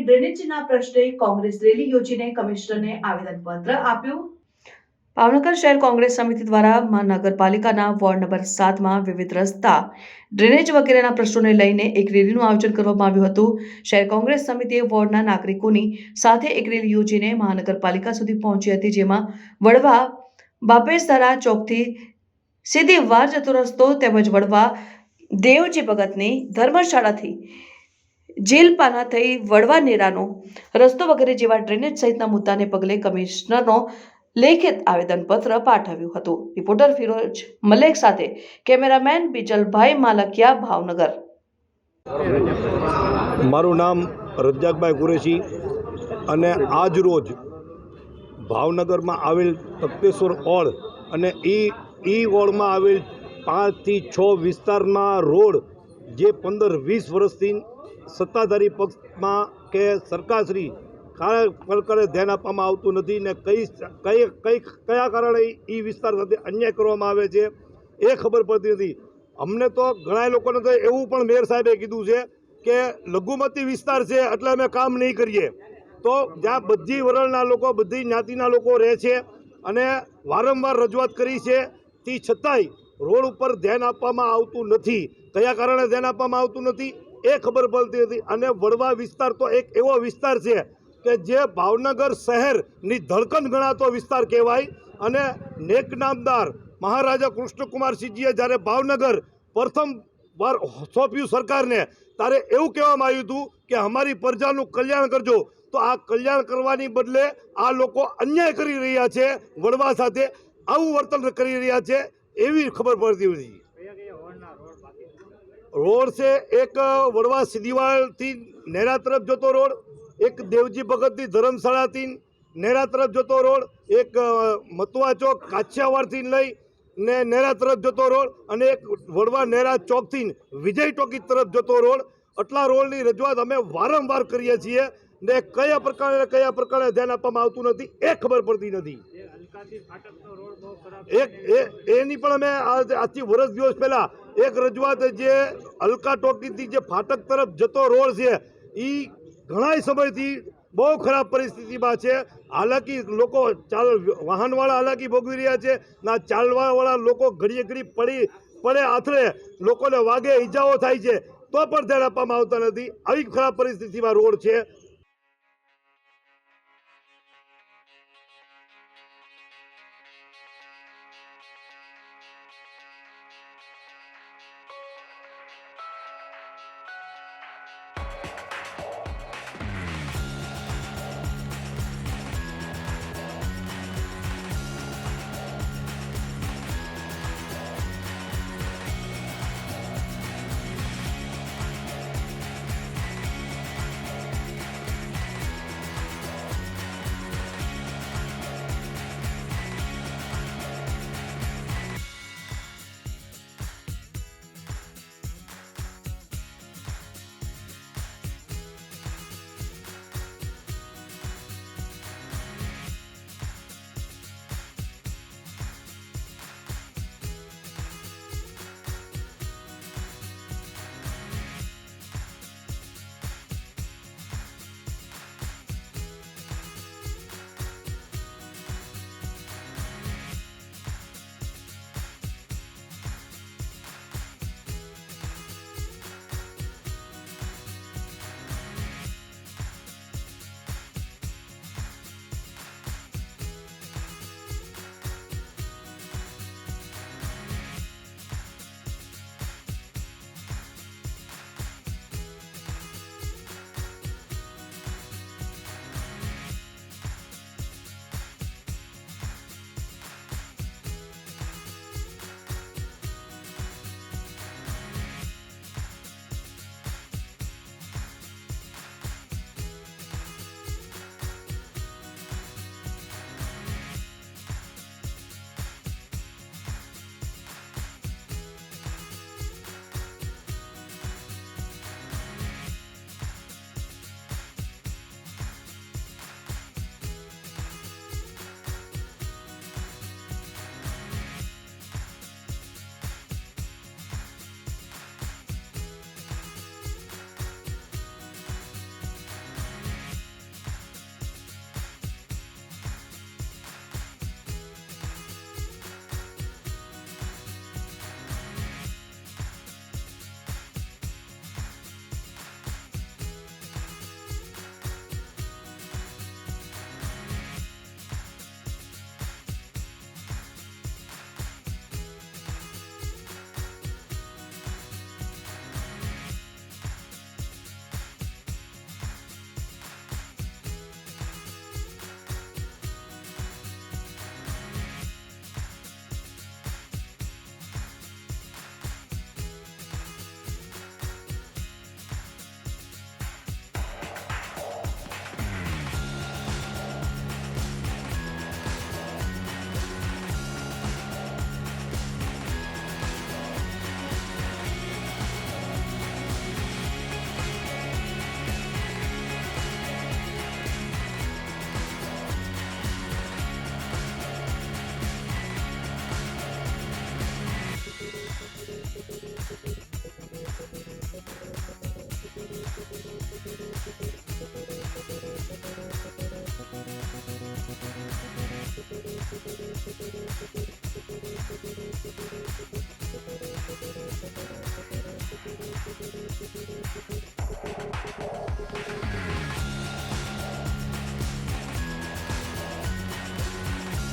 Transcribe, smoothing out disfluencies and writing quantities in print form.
ડ્રેનેજના પ્રશ્ને કોંગ્રેસ રેલી યોજીને કમિશનરને આવેદનપત્ર આપ્યું। ભાવનગર શહેર કોંગ્રેસ સમિતિ દ્વારા મહાનગરપાલિકાના વોર્ડ નંબર 7માં વિવિધ રસ્તા, ડ્રેનેજ વગેરેના પ્રશ્નોને લઈને એક રેલીનું આયોજન કરવામાં આવ્યું હતું। શહેર કોંગ્રેસ સમિતિએ વોર્ડના નાગરિકોની સાથે એક રેલી યોજીને મહાનગરપાલિકા સુધી પહોંચી હતી, જેમાં વડવા બાપેસરા ચોકથી સીધી વાર જતો રસ્તો તેમજ વડવા દેવજી ભગતની ધર્મશાળાથી જેલપાના થઈ વડવા નેરાનો રસ્તો વગેરે જેવા ડ્રેનેજ સહિતના મુદ્દાને પગલે કમિશનરનો લેખિત આવેદનપત્ર પાઠવ્યું હતું। રિપોર્ટર ફિરોજ મલેક સાથે કેમેરામેન બિજલભાઈ માલકિયા, ભાવનગર। મારું નામ રજાકભાઈ કુરેશી અને આજ રોજ ભાવનગરમાં આવેલ તખતેશ્વર વોર્ડ અને ઈ વોર્ડમાં આવેલ 5 થી 6 વિસ્તારમાં રોડ જે 15-20 વર્ષથી સત્તાધારી પક્ષમાં કે સરકારશ્રી પ્રકારે ધ્યાન આપવામાં આવતું નથી ને કયા કારણે એ વિસ્તાર સાથે અન્યાય કરવામાં આવે છે એ ખબર પડતી નથી। અમને તો ઘણા લોકોને તો એવું પણ મેયર સાહેબે કીધું છે કે લઘુમતી વિસ્તાર છે એટલે અમે કામ નહીં કરીએ। તો જ્યાં બધી વરણના લોકો, બધી જ્ઞાતિના લોકો રહે છે અને વારંવાર રજૂઆત કરી છે, તે છતાંય રોડ ઉપર ધ્યાન આપવામાં આવતું નથી। કયા કારણે ધ્યાન આપવામાં આવતું નથી એ ખબર પડતી નથી। અને વડવા વિસ્તાર તો એક એવો વિસ્તાર છે કે જે ભાવનગર શહેરની ધડકન ગણાતો વિસ્તાર કહેવાય। અને નેક નામદાર મહારાજા કૃષ્ણકુમારસિંહજીએ જ્યારે ભાવનગર પ્રથમ વાર સોંપ્યું સરકારને, ત્યારે એવું કહેવામાં આવ્યું હતું કે અમારી પ્રજાનું કલ્યાણ કરજો। તો આ કલ્યાણ કરવાની બદલે આ લોકો અન્યાય કરી રહ્યા છે, વડવા સાથે આવું વર્તન કરી રહ્યા છે એવી ખબર પડતી નથી। રોડ છે એક વડવા સિદ્ધિવાળથી નેરા તરફ જતો રોડ, એક દેવજી ભગતની ધર્મશાળાથી નેરા તરફ જતો રોડ, એક મતવા ચોક કાછિયાવાડથી લઈ ને નેરા તરફ જતો રોડ અને એક વડવા નેરા ચોકથી વિજય ટોકી તરફ જતો રોડ। આટલા રોડની રજૂઆત અમે વારંવાર કરીએ છીએ ને કયા પ્રકારે ધ્યાન આપવામાં આવતું નથી એ ખબર પડતી નથી। એની પણ અમે આજથી વર્ષ દિવસ પહેલા એક રજૂઆત, જે અલકા ટોકીથી જે ફાટક તરફ જતો રોડ છે એ ઘણા સમયથી બહુ ખરાબ પરિસ્થિતિમાં છે। હાલાકી લોકો વાહનવાળા હાલાકી ભોગવી રહ્યા છે, ના ચાલવાવાળા લોકો ઘડીએ ઘડી પડે આથરે લોકોને વાગે ઈજાઓ થાય છે તો પણ ધ્યાન આપવામાં આવતા નથી। આવી ખરાબ પરિસ્થિતિમાં રોડ છે